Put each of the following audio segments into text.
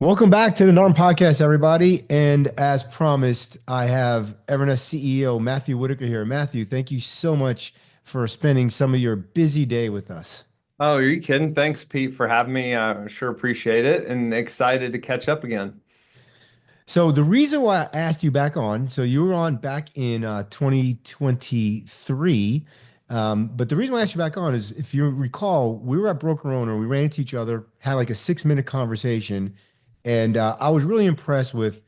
Welcome back to the Norm Podcast, everybody. And as promised, I have Evernest CEO Matthew Whitaker here. Matthew, thank you so much for spending some of your busy day with us. Oh, are you kidding? Thanks, Pete, for having me. I sure appreciate it and excited to catch up again. So the reason why I asked you back on, so you were on back in 2023, but the reason why I asked you back on is if you recall, we were at Broker Owner, we ran into each other, had like a 6 minute conversation, and I was really impressed with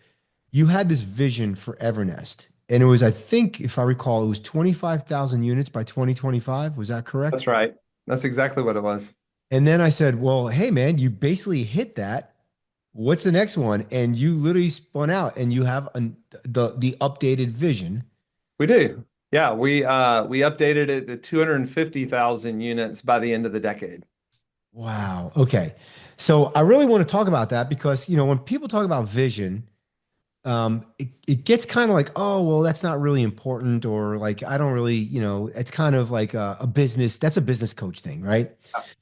you had this vision for Evernest. And it was, I think, if I recall, it was 25,000 units by 2025. Was that That's correct? right. That's exactly what it was. And then I said, well, hey, man, you basically hit that. What's the next one? And you literally spun out and you have the updated vision. We do. Yeah, we updated it to 250,000 units by the end of the decade. Wow. Okay. So I really want to talk about that because, when people talk about vision, it gets kind of like, oh, well, that's not really important, or like, I don't really, it's kind of like a business, that's a business coach thing, right?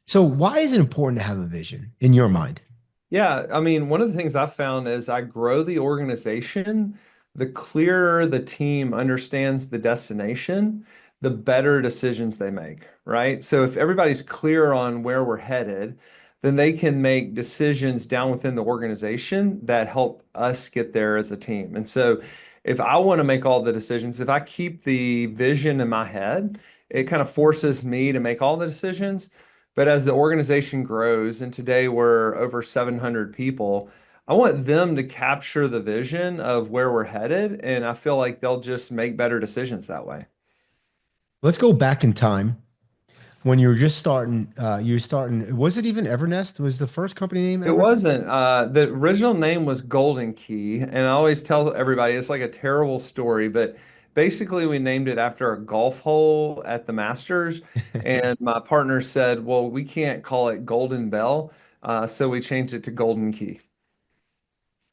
So why is it important to have a vision in your mind? Yeah, I mean, one of the things I've found is I grow the organization, the clearer the team understands the destination, the better decisions they make, right? So if everybody's clear on where we're headed, then they can make decisions down within the organization that help us get there as a team. And so if I want to make all the decisions, if I keep the vision in my head, it kind of forces me to make all the decisions. But as the organization grows, and today we're over 700 people, I want them to capture the vision of where we're headed. And I feel like they'll just make better decisions that way. Let's go back in time when you were just starting. You were starting, was it even Evernest? Was the first company name It Ever? wasn't. The original name was Golden Key. And I always tell everybody it's like a terrible story, but basically we named it after a golf hole at the Masters. And my partner said, well, we can't call it Golden Bell. So we changed it to Golden Key.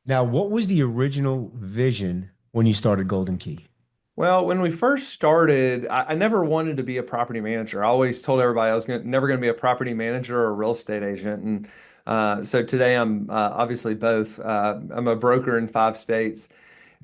Now, what was the original vision when you started Golden Key? Well, when we first started, I never wanted to be a property manager. I always told everybody I was never going to be a property manager or a real estate agent. And so today I'm obviously both. I'm a broker in 5 states.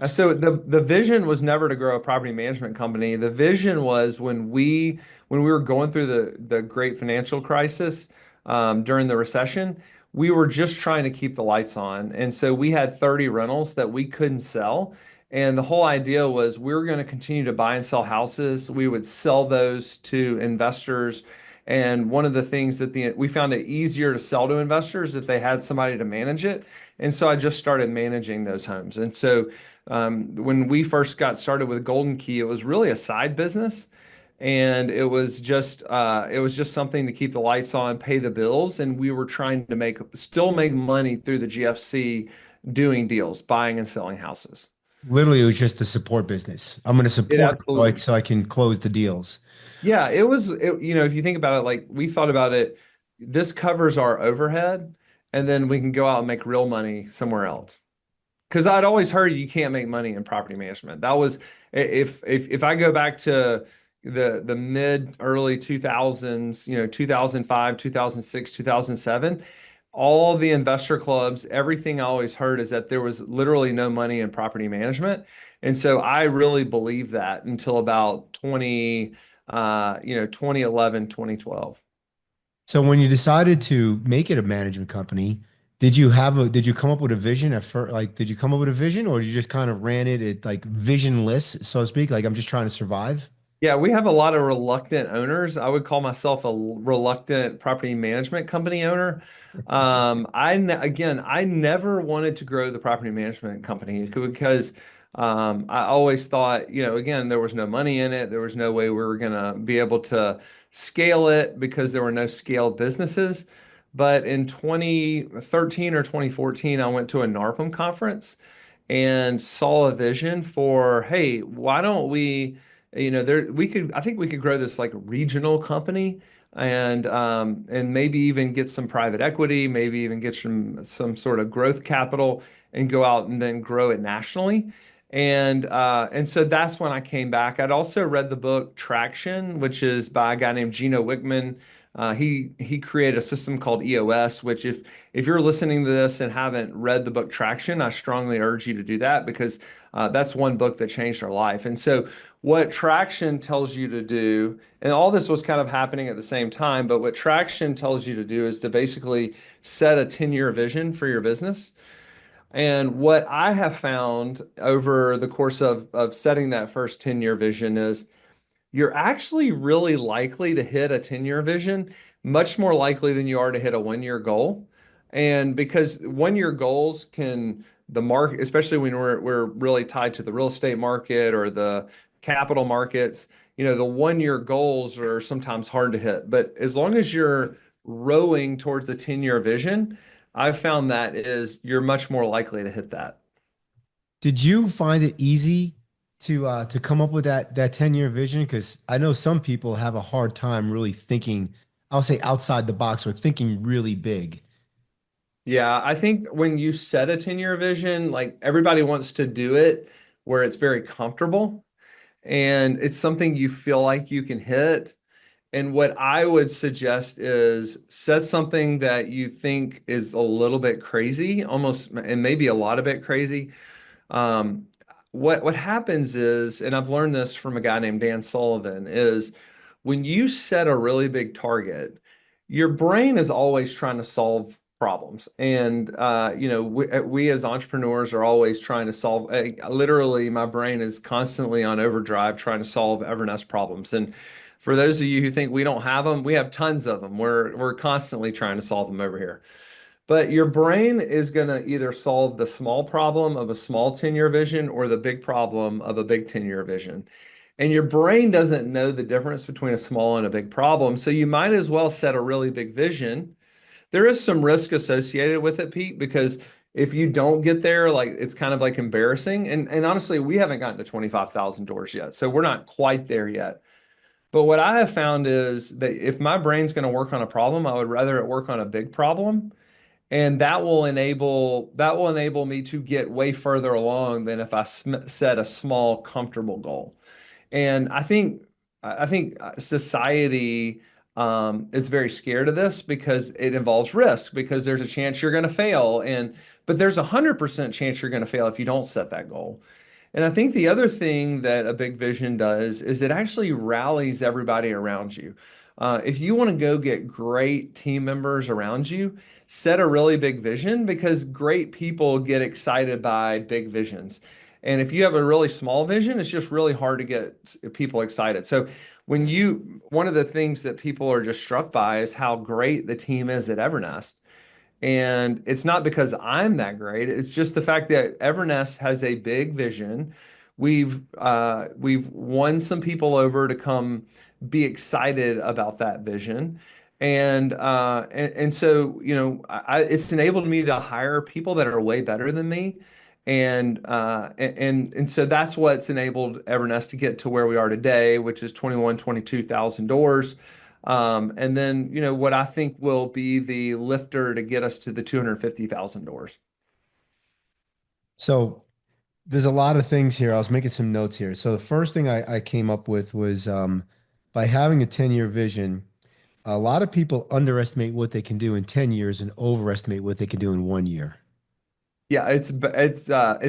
So the vision was never to grow a property management company. The vision was when we were going through the great financial crisis during the recession, we were just trying to keep the lights on. And so we had 30 rentals that we couldn't sell. And the whole idea was we were going to continue to buy and sell houses. We would sell those to investors. And one of the things that we found it easier to sell to investors if they had somebody to manage it. And so I just started managing those homes. And so when we first got started with Golden Key, it was really a side business, and it was just something to keep the lights on, pay the bills, and we were trying to still make money through the GFC doing deals, buying and selling houses. Literally, it was just a support business. I'm going to It support it absolutely, so I can close the deals. yeah, if you think about it, like we thought about it, this covers our overhead, and then we can go out and make real money somewhere else. Because I'd always heard you can't make money in property management. That was if I go back to the mid early 2000s, 2005, 2006, 2007, all the investor clubs, everything I always heard is that there was literally no money in property management. And so I really believed that until about 2011, 2012. So when you decided to make it a management company, did you come up with a vision at first? Like, did you come up with a vision, or you just kind of ran it at like visionless, so to speak? Like, I'm just trying to survive. Yeah, we have a lot of reluctant owners. I would call myself a reluctant property management company owner. Again, I never wanted to grow the property management company because I always thought, again, there was no money in it. There was no way we were going to be able to scale it because there were no scaled businesses. But in 2013 or 2014, I went to a NARPM conference and saw a vision for, hey, why don't we? I think we could grow this like regional company and maybe even get some private equity, maybe even get some sort of growth capital and go out and then grow it nationally. And so that's when I came back. I'd also read the book Traction, which is by a guy named Gino Wickman. He created a system called EOS, which if you're listening to this and haven't read the book Traction, I strongly urge you to do that because that's one book that changed our life. And so what Traction tells you to do, and all this was kind of happening at the same time, but what Traction tells you to do is to basically set a 10-year vision for your business. And what I have found over the course of setting that first 10-year vision is you're actually really likely to hit a 10-year vision, much more likely than you are to hit a 1-year goal. And because 1-year goals can, the market, especially when we're really tied to the real estate market or the capital markets, the 1-year goals are sometimes hard to hit. But as long as you're rowing towards the 10-year vision, I've found that is you're much more likely to hit that. Did you find it easy to come up with that 10-year vision? Because I know some people have a hard time really thinking, I'll say outside the box or thinking really big. Yeah, I think when you set a 10-year vision, like everybody wants to do it where it's very comfortable and it's something you feel like you can hit. And what I would suggest is set something that you think is a little bit crazy, almost, and maybe a lot of bit crazy. Um, what happens is, and I've learned this from a guy named Dan Sullivan, is when you set a really big target, your brain is always trying to solve problems. And we as entrepreneurs are always trying to solve. Literally, my brain is constantly on overdrive trying to solve Evernest problems. And for those of you who think we don't have them, we have tons of them. We're constantly trying to solve them over here. But your brain is going to either solve the small problem of a small 10-year vision or the big problem of a big 10-year vision. And your brain doesn't know the difference between a small and a big problem. So you might as well set a really big vision. There is some risk associated with it, Pete, because if you don't get there, like it's kind of like embarrassing. And honestly, we haven't gotten to 25,000 doors yet. So we're not quite there yet. But what I have found is that if my brain's going to work on a problem, I would rather it work on a big problem and that will enable me to get way further along than if I set a small comfortable goal. And I think society is very scared of this because it involves risk because there's a chance you're going to fail and but there's 100% chance you're going to fail if you don't set that goal. And I think the other thing that a big vision does is it actually rallies everybody around you. If you want to go get great team members around you, set a really big vision because great people get excited by big visions. And if you have a really small vision, it's just really hard to get people excited. So one of the things that people are just struck by is how great the team is at Evernest. And it's not because I'm that great. It's just the fact that Evernest has a big vision. We've won some people over to come be excited about that vision. And so, it's enabled me to hire people that are way better than me. And so that's what's enabled Evernest to get to where we are today, which is 22,000 doors. And then, what I think will be the lifter to get us to the 250,000 doors. So there's a lot of things here. I was making some notes here. So the first thing I came up with was by having a 10-year vision, a lot of people underestimate what they can do in 10 years and overestimate what they can do in 1 year. Yeah, it's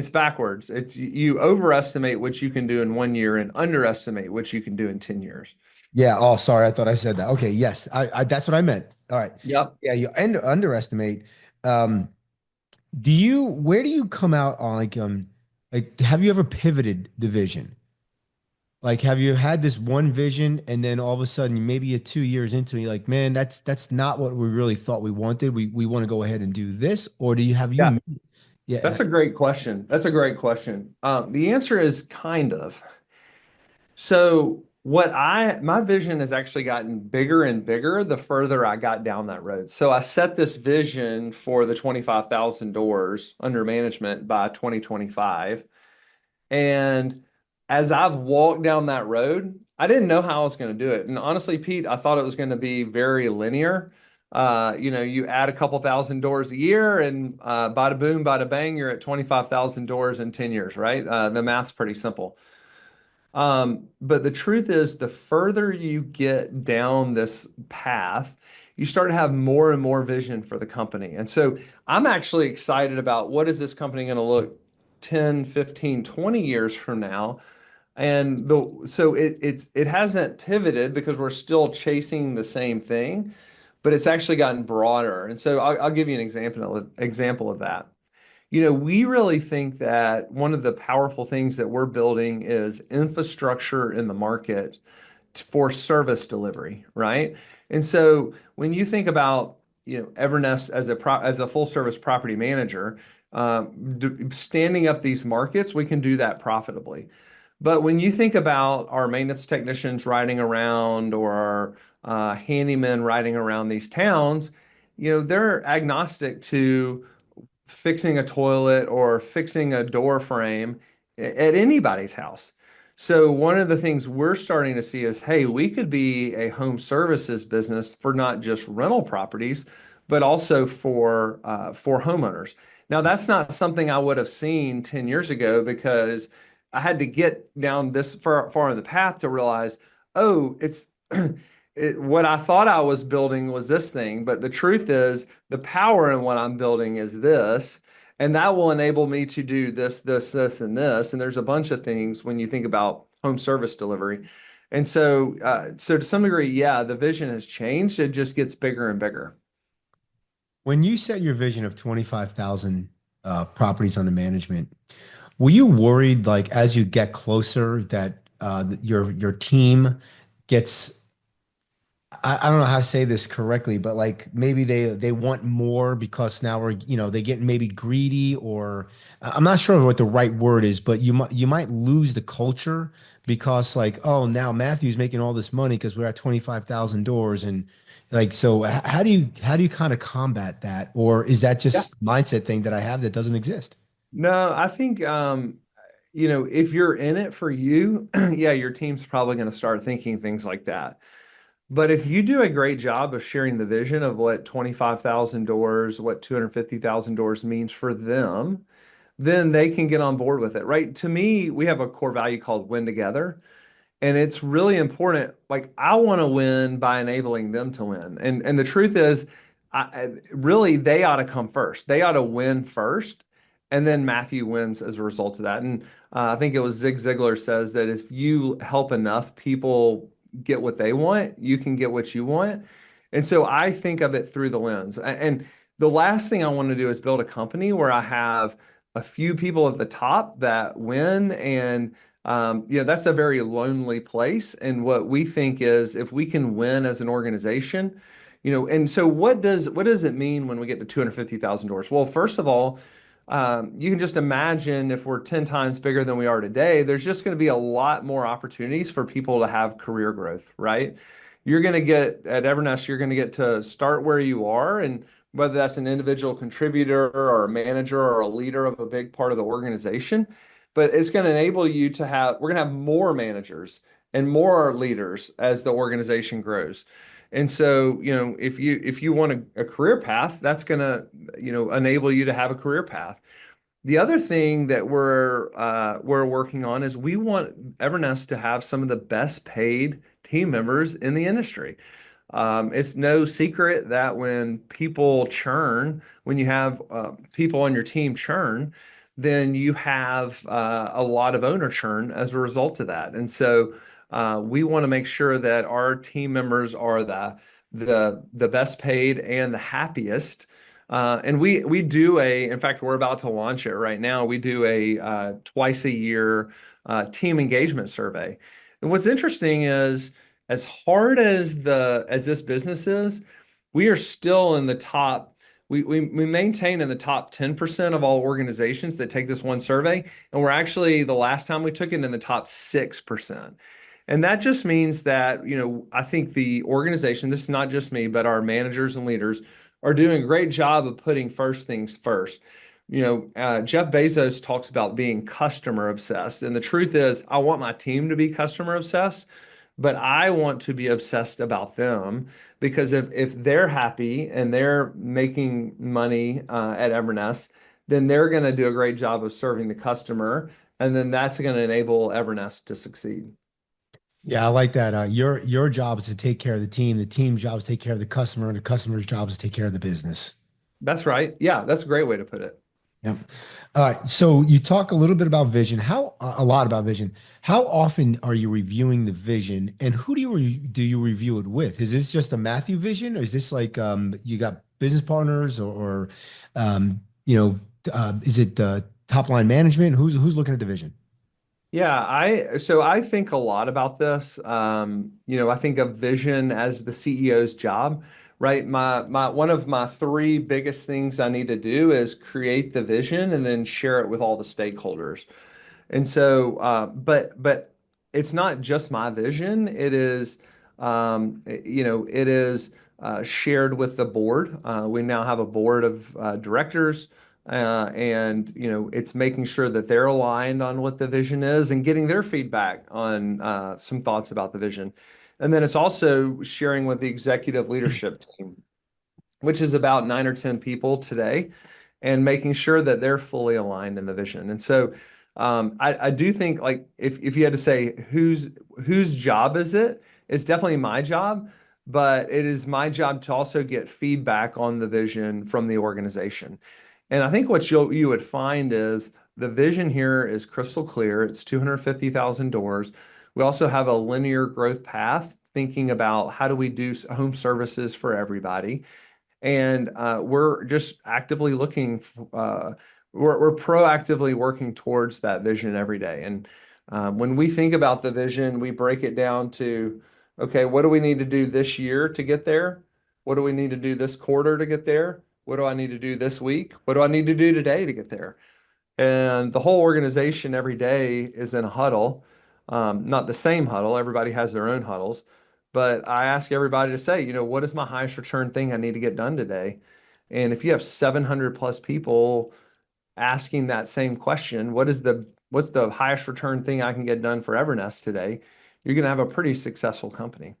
backwards. It's you overestimate what you can do in 1 year and underestimate what you can do in 10 years. Yeah. Oh, sorry. I thought I said that. Okay. Yes. That's what I meant. All right. Yep. Yeah. You underestimate. Um, where do you come out on like, have you ever pivoted the vision? Like, have you had this one vision and then all of a sudden, maybe you're 2 years into it, you're like, man, that's not what we really thought we wanted. We want to go ahead and do this, or do you have Yeah, you? Yeah. that's a great question. That's a great question. The answer is kind of. So my vision has actually gotten bigger and bigger the further I got down that road. So I set this vision for the 25,000 doors under management by 2025. And as I've walked down that road, I didn't know how I was going to do it. And honestly, Pete, I thought it was going to be very linear. You add a couple thousand doors a year and bada boom, bada bang, you're at 25,000 doors in 10 years, right? The math's pretty simple. But the truth is, the further you get down this path, you start to have more and more vision for the company. And so I'm actually excited about what is this company going to look 10, 15, 20 years from now. And so it hasn't pivoted because we're still chasing the same thing, but it's actually gotten broader. And so I'll give you an example of that. We really think that one of the powerful things that we're building is infrastructure in the market for service delivery, right? And so when you think about, Evernest as a full service property manager, standing up these markets, we can do that profitably. But when you think about our maintenance technicians riding around or our handymen riding around these towns, they're agnostic to fixing a toilet or fixing a door frame at anybody's house. So one of the things we're starting to see is, hey, we could be a home services business for not just rental properties, but also for homeowners. Now, that's not something I would have seen 10 years ago because I had to get down this far in the path to realize, oh, what I thought I was building was this thing, but the truth is the power in what I'm building is this, and that will enable me to do this, this, this, and this. And there's a bunch of things when you think about home service delivery. And so to some degree, yeah, the vision has changed. It just gets bigger and bigger. When you set your vision of 25,000 properties under management, were you worried, like as you get closer, that your team gets I don't know how to say this correctly, but like maybe they want more because now they get maybe greedy, or I'm not sure what the right word is, but you might lose the culture because like, oh, now Matthew's making all this money because we're at 25,000 doors. And like, so how do you kind of combat that? Or is that Yeah. just mindset thing that I have that doesn't exist? No, I think if you're in it for you, yeah, your team's probably going to start thinking things like that. But if you do a great job of sharing the vision of what 25,000 doors, what 250,000 doors means for them, then they can get on board with it, right? To me, we have a core value called win together. And it's really important. Like I want to win by enabling them to win. And the truth is, really they ought to come first. They ought to win first, and then Matthew wins as a result of that. And I think it was Zig Ziglar says that if you help enough people get what they want, you can get what you want. And so I think of it through the lens. And the last thing I want to do is build a company where I have a few people at the top that win and that's a very lonely place. And what we think is if we can win as an organization, and so what does it mean when we get to 250,000 doors? Well, first of all, you can just imagine if we're 10 times bigger than we are today, there's just going to be a lot more opportunities for people to have career growth, right? You're going to get at Evernest, you're going to get to start where you are, and whether that's an individual contributor or a manager or a leader of a big part of the organization, but it's going to enable you to we're going to have more managers and more leaders as the organization grows. And so, if you want a career path, that's going to, enable you to have a career path. The other thing that we're working on is we want Evernest to have some of the best paid team members in the industry. It's no secret that when people churn, when you have people on your team churn, then you have a lot of owner churn as a result of that. And so we want to make sure that our team members are the best paid and the happiest. And we do in fact, we're about to launch it right now. We do a twice a year team engagement survey. And what's interesting is as hard as this business is, we are still in the top. We maintain in the top 10% of all organizations that take this one survey, and we're actually the last time we took it in the top 6%. And that just means that, I think the organization, this is not just me, but our managers and leaders are doing a great job of putting first things first. Jeff Bezos talks about being customer obsessed. And the truth is, I want my team to be customer obsessed, but I want to be obsessed about them because if they're happy and they're making money at Evernest, then they're going to do a great job of serving the customer. And then that's going to enable Evernest to succeed. Yeah, I like that. Your job is to take care of the team's job is to take care of the customer, and the customer's job is to take care of the business. That's right. Yeah, that's a great way to put it. Yep. All right. So you talk a little bit about vision. A lot about vision. How often are you reviewing the vision, and who do you review it with? Is this just a Matthew vision, or is this like you got business partners, or um, you know, is it top line management? Who's looking at the vision? Yeah, I think a lot about this. I think of vision as the CEO's job, right? My one of my three biggest things I need to do is create the vision and then share it with all the stakeholders. And so, but it's not just my vision. It is shared with the board. We now have a board of directors, and it's making sure that they're aligned on what the vision is and getting their feedback on some thoughts about the vision. And then it's also sharing with the executive leadership team, which is about 9 or 10 people today, and making sure that they're fully aligned in the vision. And so I do think like if you had to say whose job is it, it's definitely my job, but it is my job to also get feedback on the vision from the organization. And I think what you would find is the vision here is crystal clear. It's 250,000 doors. We also have a linear growth path, thinking about how do we do home services for everybody. And we're just actively looking, we're proactively working towards that vision every day. And when we think about the vision, we break it down to, okay, what do we need to do this year to get there? What do we need to do this quarter to get there? What do I need to do this week? What do I need to do today to get there? And the whole organization every day is in a huddle, not the same huddle. Everybody has their own huddles, but I ask everybody to say, what is my highest return thing I need to get done today? And if you have 700 plus people asking that same question, what's the highest return thing I can get done for Evernest today? You're going to have a pretty successful company.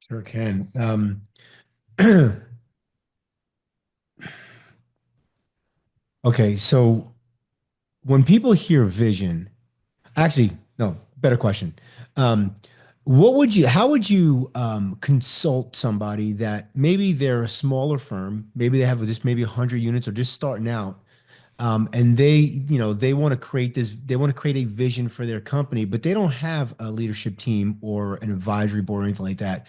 Sure can. Okay, so when people hear vision, actually, no, better question. Um, how would you consult somebody that maybe they're a smaller firm, maybe they have just maybe 100 units or just starting out, and they want to they want to create a vision for their company, but they don't have a leadership team or an advisory board or anything like that.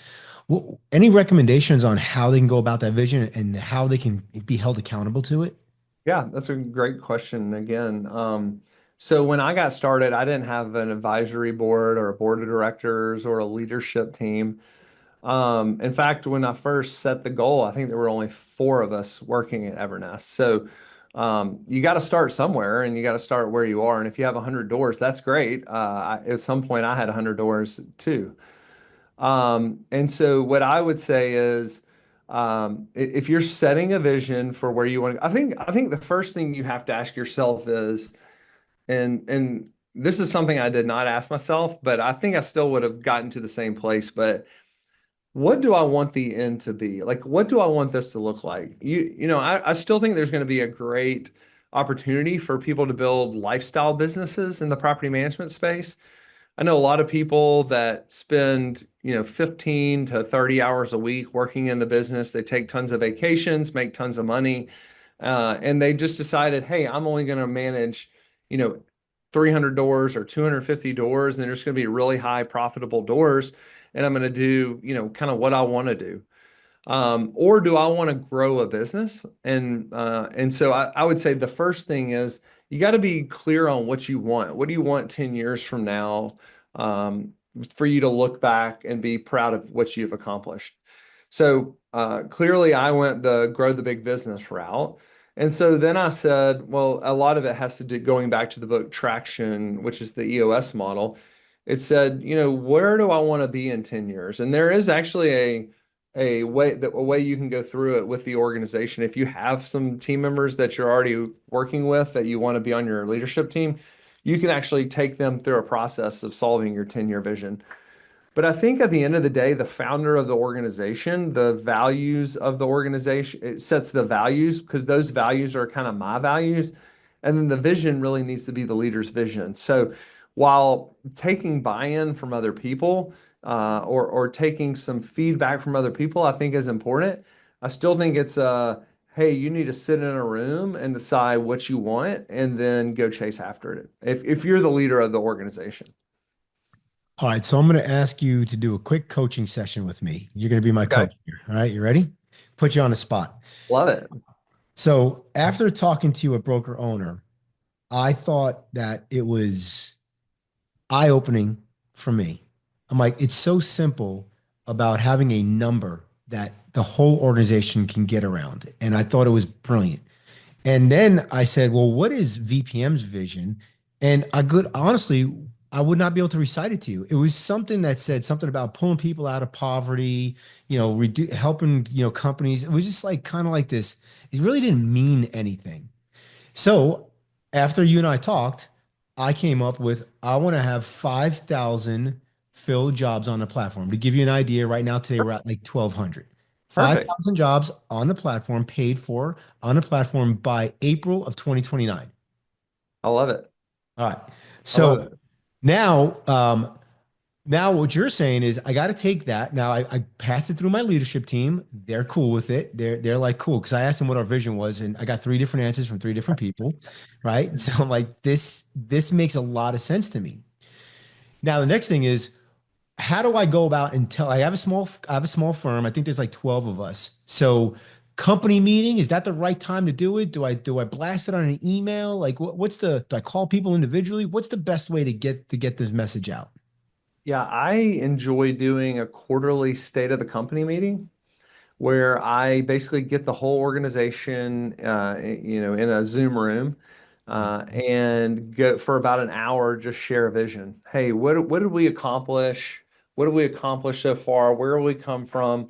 Any recommendations on how they can go about that vision and how they can be held accountable to it? Yeah, that's a great question again. So when I got started, I didn't have an advisory board or a board of directors or a leadership team. In fact, when I first set the goal, I think there were only four of us working at Evernest. So you got to start somewhere, and you got to start where you are. And if you have 100 doors, that's great. At some point, I had 100 doors too. And so what I would say is, if you're setting a vision for where you want to, I think the first thing you have to ask yourself is, and this is something I did not ask myself, but I think I still would have gotten to the same place. But what do I want the end to be? Like, what do I want this to look like? I still think there's going to be a great opportunity for people to build lifestyle businesses in the property management space. I know a lot of people that spend, 15 to 30 hours a week working in the business. They take tons of vacations, make tons of money, and they just decided, hey, I'm only going to manage, you know, 300 doors or 250 doors, and they're just going to be really high profitable doors. And I'm going to do, kind of what I want to do. Or do I want to grow a business? And so I would say the first thing is you got to be clear on what you want. What do you want 10 years from now, um, for you to look back and be proud of what you've accomplished? So clearly, I went the grow the big business route. And so then I said, well, a lot of it has to do going back to the book Traction, which is the EOS model. It said, where do I want to be in 10 years? And there is actually a way you can go through it with the organization. If you have some team members that you're already working with that you want to be on your leadership team, you can actually take them through a process of solving your 10-year vision. But I think at the end of the day, the founder of the organization, the values of the organization, it sets the values because those values are kind of my values. And then the vision really needs to be the leader's vision. So while taking buy-in from other people or taking some feedback from other people, I think is important. I still think it's hey, you need to sit in a room and decide what you want and then go chase after it. If you're the leader of the organization. All right, so I'm going to ask you to do a quick coaching session with me. You're going to be my Okay. coach here. All right, you ready? Put you on the spot. Love it. So, after talking to you, a broker owner, I thought that it was eye-opening for me. I'm like, it's so simple about having a number that the whole organization can get around. And I thought it was brilliant. And then I said, well, what is VPM's vision? And honestly, I would not be able to recite it to you. It was something that said something about pulling people out of poverty, helping, companies. It was just like kind of like this. It really didn't mean anything. So after you and I talked, I came up with I want to have 5,000 filled jobs on the platform. To give you an idea, right now, today we're at like 1,200. Perfect. 5,000 jobs on the platform, paid for on the platform by April of 2029. I love it. All right. I love So it. now, now what you're saying is I got to take that. Now I passed it through my leadership team. They're cool with it. They're like cool because I asked them what our vision was, and I got three different answers from three different people, right? So I'm like, this makes a lot of sense to me. Now the next thing is how do I go about and tell? I have a small firm. I think there's like 12 of us. So company meeting, is that the right time to do it? Do I blast it on an email? Like do I call people individually? What's the best way to get this message out? Yeah, I enjoy doing a quarterly state of the company meeting where I basically get the whole organization, in a Zoom room, and go for about an hour, just share a vision. Hey, what did we accomplish? What have we accomplished so far? Where have we come from?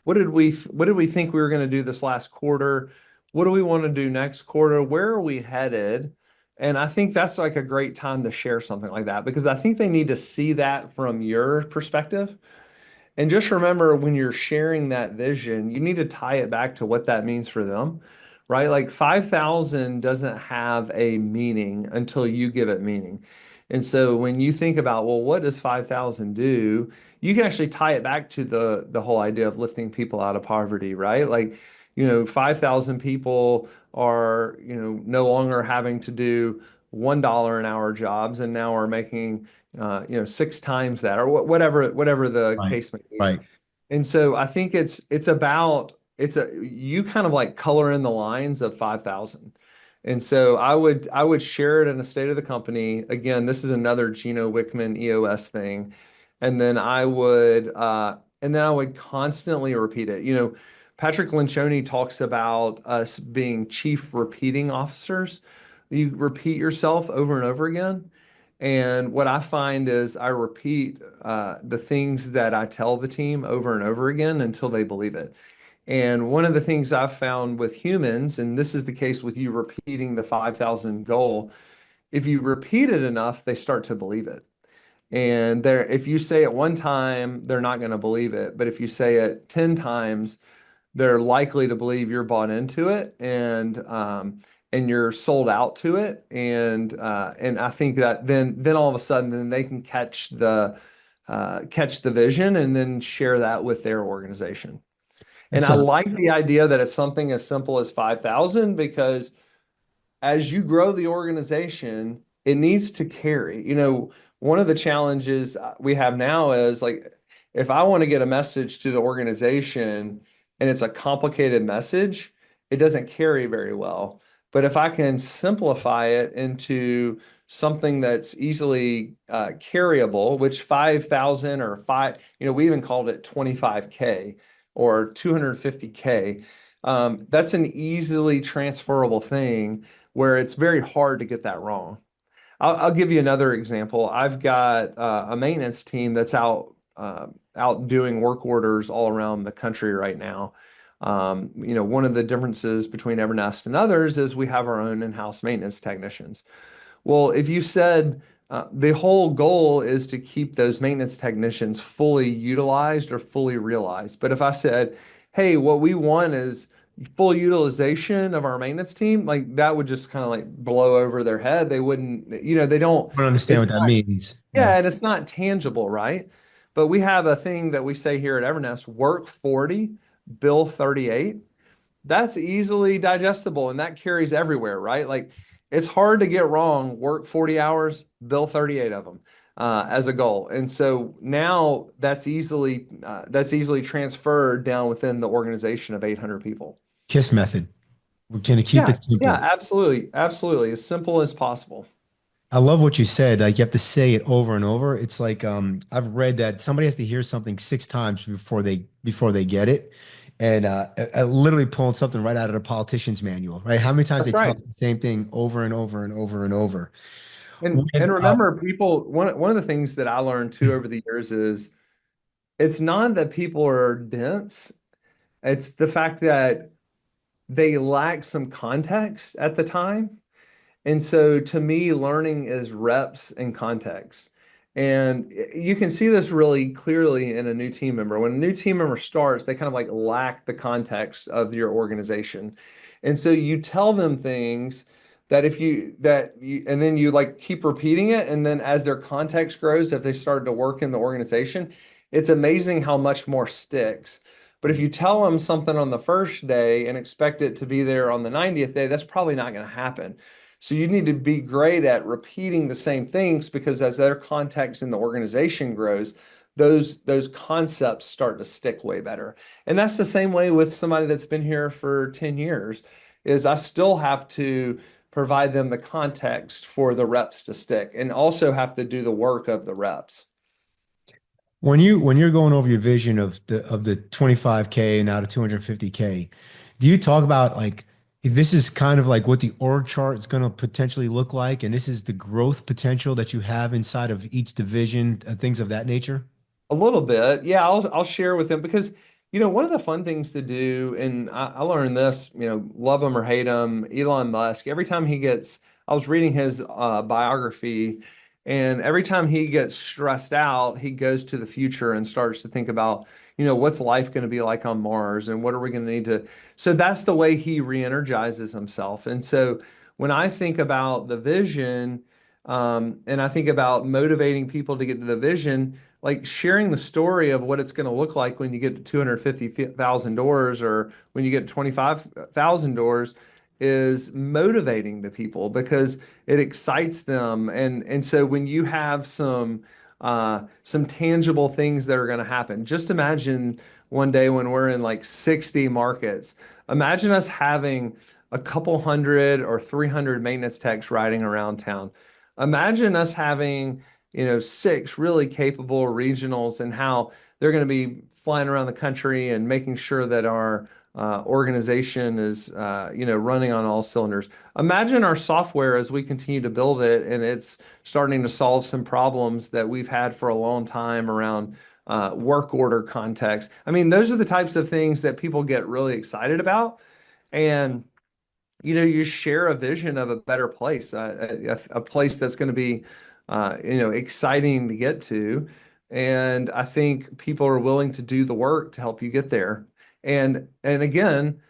What did we think we were going to do this last quarter? What do we want to do next quarter? Where are we headed? And I think that's like a great time to share something like that because I think they need to see that from your perspective. And just remember when you're sharing that vision, you need to tie it back to what that means for them, right? Like 5,000 doesn't have a meaning until you give it meaning. And so when you think about, well, what does 5,000 do? You can actually tie it back to the whole idea of lifting people out of poverty, right? Like, 5,000 people are, no longer having to do $1 an hour jobs and now are making six times that or whatever the Right. case may be. Right. And so I think it's about it's a you kind of like color in the lines of 5,000. And so I would share it in a state of the company. Again, this is another Gino Wickman EOS thing. And then I would constantly repeat it. Patrick Lencioni talks about us being chief repeating officers. You repeat yourself over and over again. And what I find is I repeat the things that I tell the team over and over again until they believe it. And one of the things I've found with humans, and this is the case with you repeating the 5,000 goal, if you repeat it enough, they start to believe it. And if you say it one time, they're not going to believe it. But if you say it 10 times, they're likely to believe you're bought into it and you're sold out to it. And I think that then all of a sudden then they can catch the vision and then share that with their organization. And That's I like the idea that it's something as simple as 5,000 because as you grow the organization, it needs to carry. One of the challenges we have now is like if I want to get a message to the organization and it's a complicated message, it doesn't carry very well. But if I can simplify it into something that's easily carryable, which 5,000 or we even called it 25K or 250K. That's an easily transferable thing where it's very hard to get that wrong. I'll give you another example. I've got a maintenance team that's out doing work orders all around the country right now. One of the differences between Evernest and others is we have our own in-house maintenance technicians. Well, if you said the whole goal is to keep those maintenance technicians fully utilized or fully realized, but if I said, hey, what we want is full utilization of our maintenance team, like that would just kind of like blow over their head. They wouldn't, they don't, I don't understand it's what that not, means. Yeah. yeah, and it's not tangible, right? But we have a thing that we say here at Evernest, work 40, bill 38. That's easily digestible and that carries everywhere, right? Like it's hard to get wrong, work 40 hours, bill 38 of them. As a goal. And so now that's easily transferred down within the organization of 800 people. KISS method. We're going to keep Yeah, it yeah, simple. absolutely. Absolutely. As simple as possible. I love what you said. Like you have to say it over and over. It's like I've read that somebody has to hear something 6 times before they get it. And I literally pulled something right out of the politician's manual, right? How many times That's they tell right. us the same thing over and over and over and over. And When remember, people, one of the things that I learned too over the years is it's not that people are dense, it's the fact that they lack some context at the time. And so to me, learning is reps and context. And you can see this really clearly in a new team member. When a new team member starts, they kind of like lack the context of your organization. And so you tell them things and then you like keep repeating it. And then as their context grows, if they start to work in the organization, it's amazing how much more sticks. But if you tell them something on the first day and expect it to be there on the 90th day, that's probably not going to happen. So you need to be great at repeating the same things because as their context in the organization grows, those concepts start to stick way better. And that's the same way with somebody that's been here for 10 years, is I still have to provide them the context for the reps to stick and also have to do the work of the reps. you're going over your vision of the 25K and now to 250K, do you talk about like this is kind of like what the org chart is going to potentially look like, and this is the growth potential that you have inside of each division, things of that nature? A little bit. Yeah, I'll share with them because one of the fun things to do, and I learned this, love him or hate him, Elon Musk, every time I was reading his biography, and every time he gets stressed out, he goes to the future and starts to think about, what's life going to be like on Mars and what are we going to need to. So that's the way he re-energizes himself. And so when I think about the vision, and I think about motivating people to get to the vision, like sharing the story of what it's going to look like when you get to 250,000 doors or when you get to 25,000 doors is motivating to people because it excites them. And so when you have some tangible things that are going to happen, just imagine one day when we're in like 60 markets, imagine us having a couple hundred or 300 maintenance techs riding around town. Imagine us having six really capable regionals and how they're going to be flying around the country and making sure that our organization is, running on all cylinders. Imagine our software as we continue to build it and it's starting to solve some problems that we've had for a long time around work order context. I mean, those are the types of things that people get really excited about. And you share a vision of a better place, a place that's going to be, exciting to get to. And I think people are willing to do the work to help you get there. And again,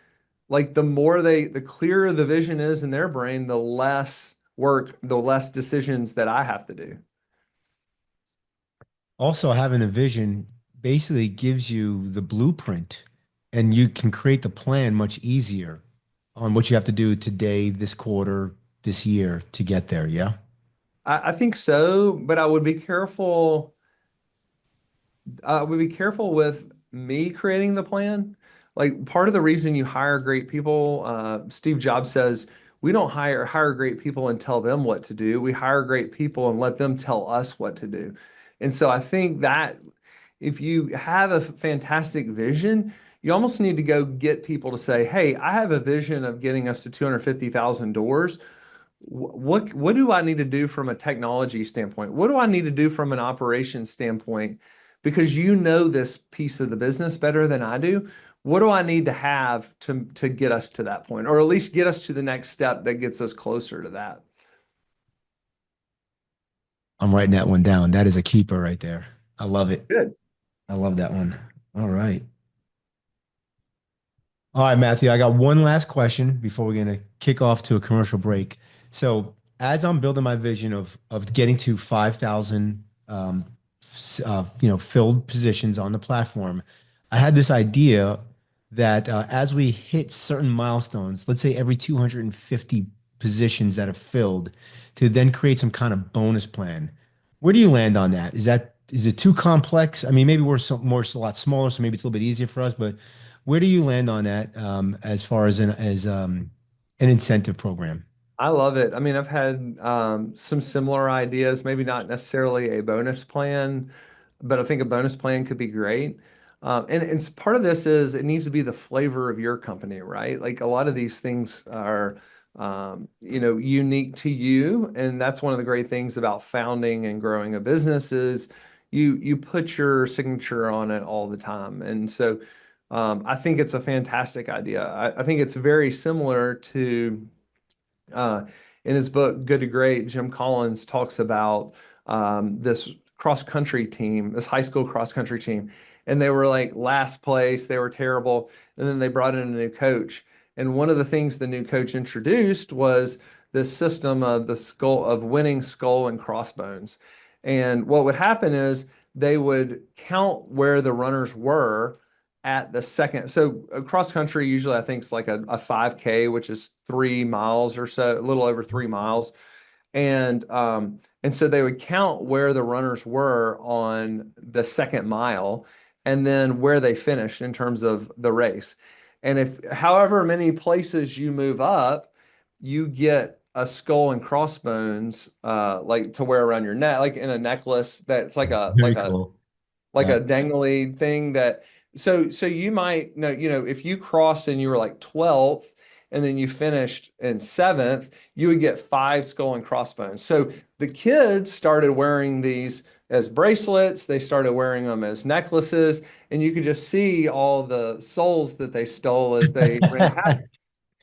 like the clearer the vision is in their brain, the less work, the less decisions that I have to do. Also, having a vision basically gives you the blueprint, and you can create the plan much easier on what you have to do today, this quarter, this year to get there. Yeah. I think so, but I would be careful with me creating the plan. Like part of the reason you hire great people, Steve Jobs says, we don't hire great people and tell them what to do. We hire great people and let them tell us what to do. And so I think that if you have a fantastic vision, you almost need to go get people to say, "Hey, I have a vision of getting us to 250,000 doors. What do I need to do from a technology standpoint? What do I need to do from an operations standpoint? Because you know this piece of the business better than I do. What do I need to have to get us to that point, or at least get us to the next step that gets us closer to that?" I'm writing that one down. That is a keeper right there. I love it. Good. I love that one. All right. All right, Matthew, I got one last question before we're going to kick off to a commercial break. So, as I'm building my vision of getting to 5,000 filled positions on the platform, I had this idea that as we hit certain milestones, let's say every 250 positions that are filled, to then create some kind of bonus plan. Where do you land on that? Is it too complex? I mean, maybe we're a lot smaller, so maybe it's a little bit easier for us, but where do you land on that as far as an incentive program? I love it. I mean, I've had some similar ideas, maybe not necessarily a bonus plan, but I think a bonus plan could be great. And part of this is it needs to be the flavor of your company, right? Like a lot of these things are, unique to you, and that's one of the great things about founding and growing a business is you put your signature on it all the time. And so, I think it's a fantastic idea. I think it's very similar to. Uh, in his book, Good to Great, Jim Collins talks about this cross country team, this high school cross country team, and they were like last place. They were terrible. And then they brought in a new coach. And one of the things the new coach introduced was this system of the skull of winning skull and crossbones. And what would happen is they would count where the runners were at the second. So cross country usually I think is like a 5K, which is 3 miles or so, a little over 3 miles. And so they would count where the runners were on the second mile and then where they finished in terms of the race. And if however many places you move up, you get a skull and crossbones like to wear around your neck, like in a necklace that's like a Very like a cool. like Yeah. a dangly thing that so you might know, if you crossed and you were like 12th and then you finished in 7th, you would get 5 skull and crossbones. So the kids started wearing these as bracelets, they started wearing them as necklaces, and you could just see all the souls that they stole as they ran past.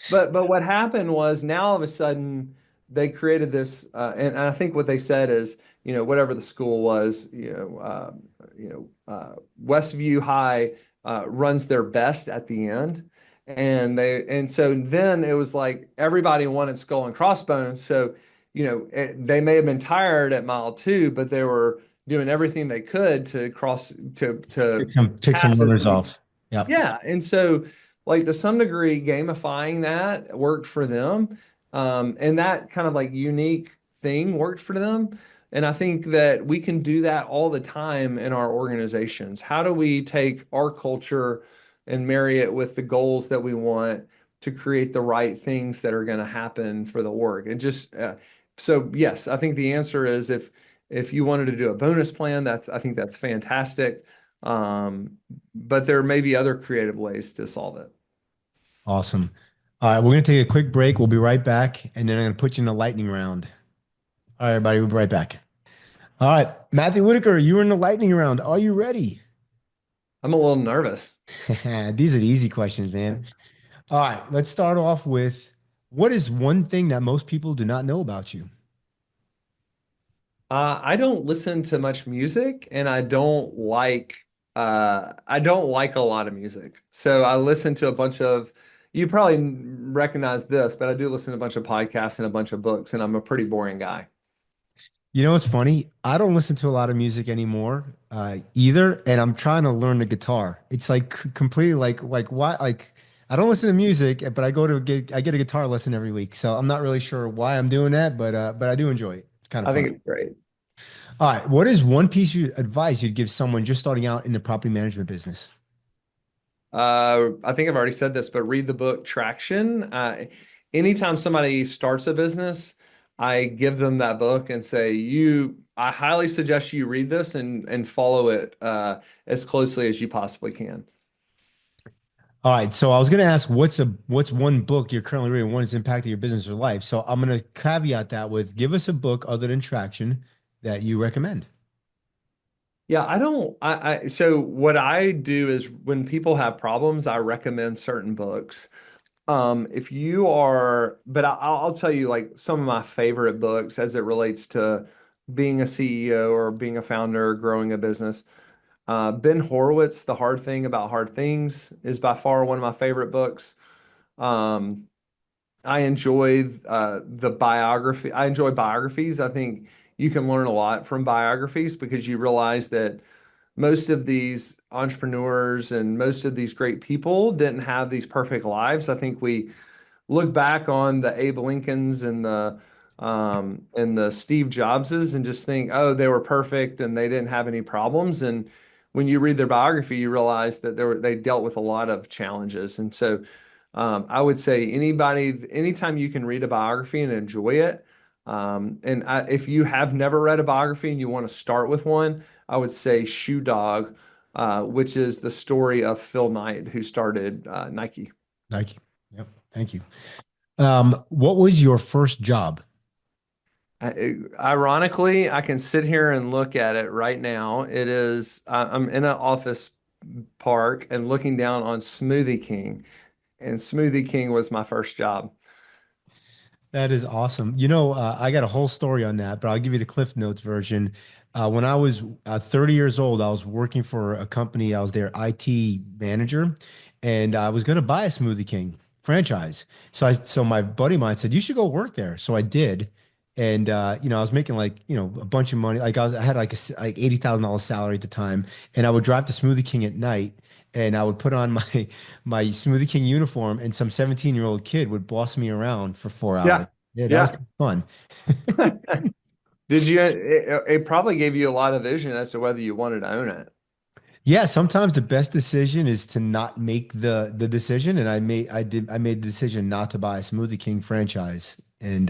But what happened was now all of a sudden they created this, and I think what they said is, whatever the school was, Westview High runs their best at the end, and so then it was like everybody wanted skull and crossbones. So they may have been tired at mile 2, but they were doing everything they could to cross to Pick some pass as runners many. off. Yep. Yeah, and so like to some degree, gamifying that worked for them, and that kind of like unique thing worked for them. And I think that we can do that all the time in our organizations. How do we take our culture and marry it with the goals that we want to create the right things that are going to happen for the org? And just so yes, I think the answer is if you wanted to do a bonus plan, I think that's fantastic. Um, but there may be other creative ways to solve it. Awesome. All right, we're going to take a quick break. We'll be right back, and then I'm going to put you in a lightning round. All right, everybody, we'll be right back. All right, Matthew Whitaker, you're in the lightning round. Are you ready? I'm a little nervous. These are the easy questions, man. All right, let's start off with what is one thing that most people do not know about you? I don't listen to much music, and I don't like a lot of music. So I listen to a bunch of. You probably recognize this, but I do listen to a bunch of podcasts and a bunch of books, and I'm a pretty boring guy. You know what's funny? I don't listen to a lot of music anymore either, and I'm trying to learn the guitar. It's like completely like why like I don't listen to music, but I get a guitar lesson every week. So I'm not really sure why I'm doing that, but I do enjoy it. It's kind of I think fun. it's great. All right, what is one piece of advice you'd give someone just starting out in the property management business? I think I've already said this, but read the book Traction. Anytime somebody starts a business, I give them that book and say, I highly suggest you read this and follow it as closely as you possibly can. All right, so I was going to ask what's one book you're currently reading, one that's impacted your business or life. So I'm going to caveat that with give us a book other than Traction that you recommend. Yeah, I don't, so what I do is when people have problems, I recommend certain books. If you are, but I'll tell you like some of my favorite books as it relates to being a CEO or being a founder, growing a business. Ben Horowitz, The Hard Thing About Hard Things, is by far one of my favorite books. Um, I enjoy the biography. I enjoy biographies. I think you can learn a lot from biographies because you realize that most of these entrepreneurs and most of these great people didn't have these perfect lives. I think we look back on the Abe Lincolns and the Steve Jobses and just think, oh, they were perfect and they didn't have any problems. And when you read their biography, you realize that they dealt with a lot of challenges. And so I would say anytime you can read a biography and enjoy it, if you have never read a biography and you want to start with one, I would say Shoe Dog, which is the story of Phil Knight, who started Nike. Nike. Yep. Thank you. What was your first job? Ironically, I can sit here and look at it right now. I'm in an office park and looking down on Smoothie King, and Smoothie King was my first job. That is awesome. I got a whole story on that, but I'll give you the Cliff Notes version. When I was 30 years old, I was working for a company. I was their IT manager, and I was going to buy a Smoothie King franchise. So my buddy of mine said, "You should go work there." So I did, and I was making like a bunch of money. I had like like $80,000 salary at the time, and I would drive to Smoothie King at night. And I would put on my Smoothie King uniform, and some 17-year-old kid would boss me around for 4 hours. Yeah, Yeah, that was yeah. kind of fun. Did you? It probably gave you a lot of vision as to whether you wanted to own it. Yeah, sometimes the best decision is to not make the decision, and I made the decision not to buy a Smoothie King franchise, and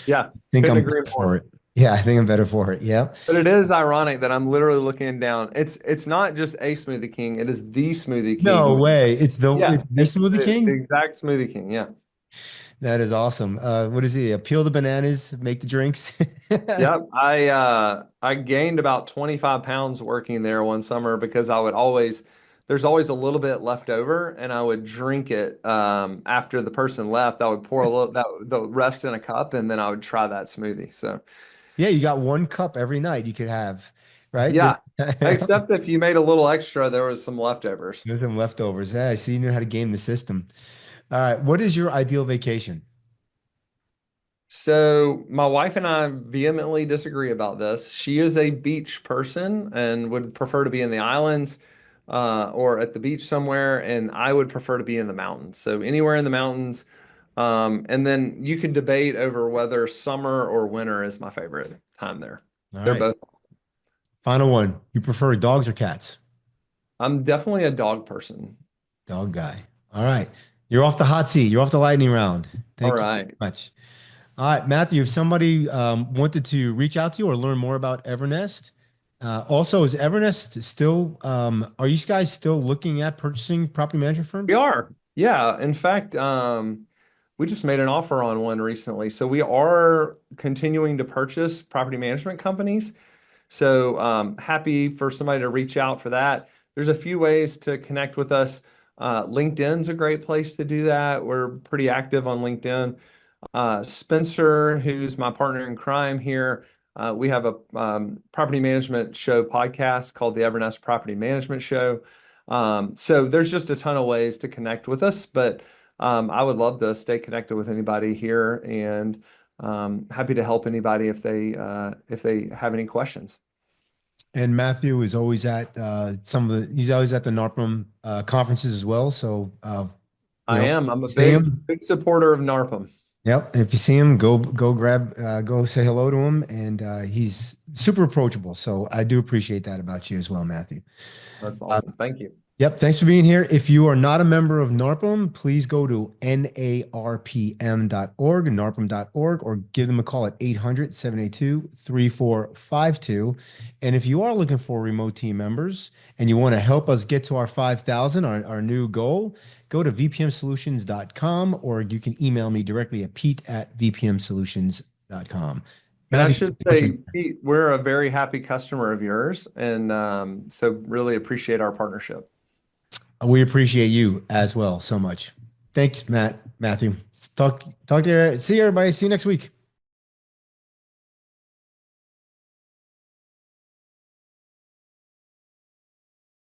Yeah, think couldn't I'm agree better for more. it. Yeah, I think I'm better for it. Yeah. But it is ironic that I'm literally looking down. It's not just a Smoothie King; it is the Smoothie No King. way. Yeah, It's the it's Smoothie the King. exact Smoothie King. Yeah. That is awesome. What is he? Peel the bananas, make the drinks. Yep. I gained about 25 pounds working there one summer because there's always a little bit left over and I would drink it after the person left. I would pour the rest in a cup and then I would try that smoothie. So Yeah, you got one cup every night you could have, right? yeah. Except if you made a little extra, there was some leftovers. There's some leftovers. Yeah, I see you know how to game the system. All right. What is your ideal vacation? So my wife and I vehemently disagree about this. She is a beach person and would prefer to be in the islands or at the beach somewhere, and I would prefer to be in the mountains. So anywhere in the mountains. And then you could debate over whether summer or winter is my favorite time there. All They're right. both. Final one. You prefer dogs or cats? I'm definitely a dog person. Dog guy. All right. You're off the hot seat. You're off the lightning round. All Thank you right. very much. All right, Matthew, if somebody wanted to reach out to you or learn more about Evernest, also, is Evernest still, are you guys still looking at purchasing property management We firms? are. Yeah. In fact, we just made an offer on one recently. So we are continuing to purchase property management companies. So happy for somebody to reach out for that. There's a few ways to connect with us. LinkedIn's a great place to do that. We're pretty active on LinkedIn. Spencer, who's my partner in crime here, we have a property management show podcast called the Evernest Property Management Show. So there's just a ton of ways to connect with us, but I would love to stay connected with anybody here and happy to help anybody if they have any questions. And Matthew is always at he's always at the NARPM conferences as well. So, I am. I'm a see big, him. big supporter of NARPM. Yep. If you see him, go say hello to him. And he's super approachable. So I do appreciate that about you as well, Matthew. That's Uh, awesome. Thank you. Yep. Thanks for being here. If you are not a member of NARPM, please go to narpm.org, narpm.org, or give them a call at 800-782-3452. And if you are looking for remote team members and you want to help us get to our 5,000, our new goal, go to vpmsolutions.com or you can email me directly at pete@vpmsolutions.com. And I Matthew, should thank you so say, much. Pete, we're a very happy customer of yours, and so really appreciate our partnership. We appreciate you as well so much. Thanks, Matthew. Talk to you. See you, everybody. See you next week.